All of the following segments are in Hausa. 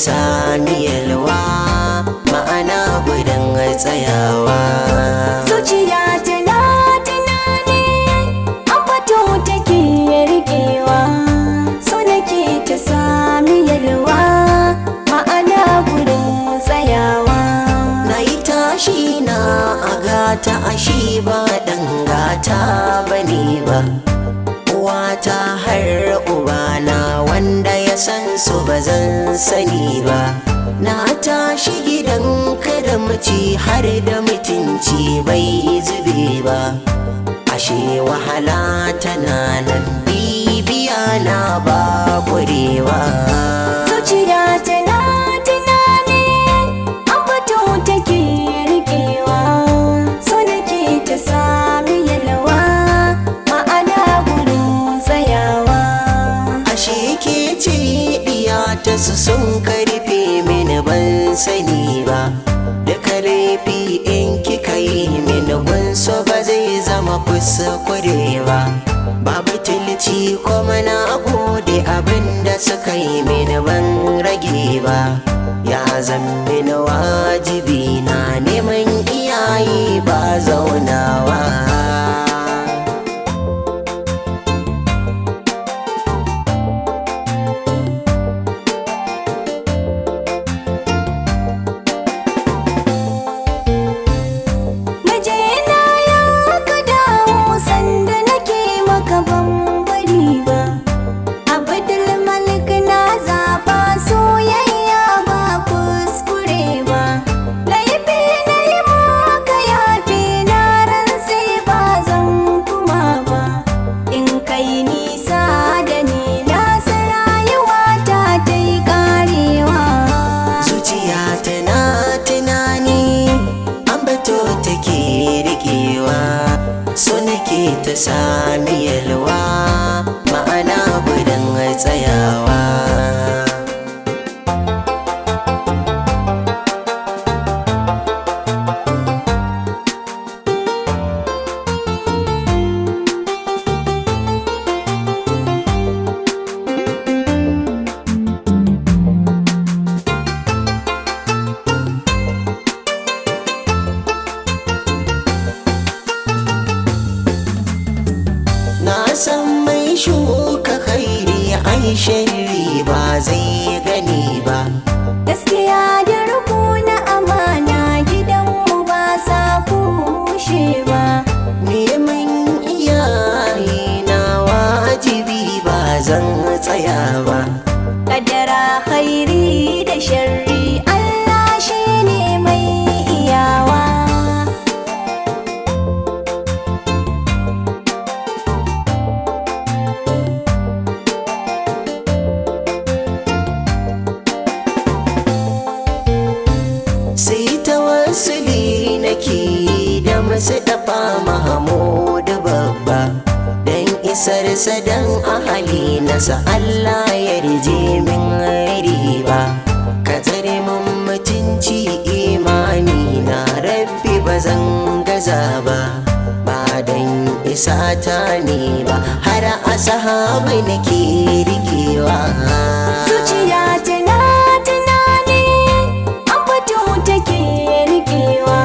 sami yalwa, ma'ana gudun tsayawa. Zuciya tana tunani, ambato take rikewa, so nake ta sami yalwa, ma'ana gudun tsayawa. Na yi tashi na a gata, ashe ba ɗan gata bane ba. Uwata har ubana wanda ya san su ba zan sani ba. Na tashi gidan kada mace har da mutunci bai zube ba. Ashe wahala tana nan bibiya na ba kurewa. Zuciya tana tunani, ambato take rikewa, so nake ta sami yalwa, ma'ana gudun tsayawa. Ashe ke ce ɗiyata su sun karfe mini ban sani ba. Duka laifi in kika yi mini gunso ba zai zama kuskure ba. Babu tilci kuma na gode abin da suka yi mini ban rage ba. Ya zan mini wajibi na neman iyaye ba zaunawa. Mijina ya ka dawo sanda nake maka ban bari ba. Abdul Malik na zaba soyayya ba kuskure ba. Laifi na yi maka yafi na rantse ba zan kuma ba. In kai nisa da ni na san rayuwata ta yi karewa. Zuciya tana tunani, ambato take rikewa, so nake ta sami yalwa, ma'ana gudun tsayawa. Na san mai shuka khairi ai sharri ba zai gani ba. Gaskiya da ruku na amana gidanmu ba sa kushe ba. Neman iyaye na wajibi ba zan tsaya ba. Kaddara khairi da sharri Allah shi ne mai iyawa. Sai tawassuli nake da masu dafa Mahamudu babba, dan isar sadan ahali nasa Allah ya rije min riba. Ka tsare mun mutunci imani na rabbi ba zan gaza ba. Ba dan isa ta ne ba har ashabi nake rikewa. Zuciya tana tunani, ambato take rikewa,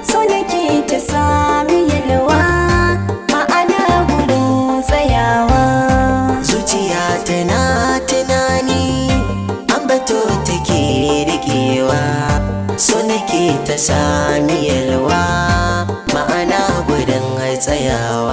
so nake ta sami yalwa, ma'ana gudun tsayawa. Zuciya tana tunani, ambato take rikewa, so nake ta sami yalwa, ma'ana gudun tsayawa.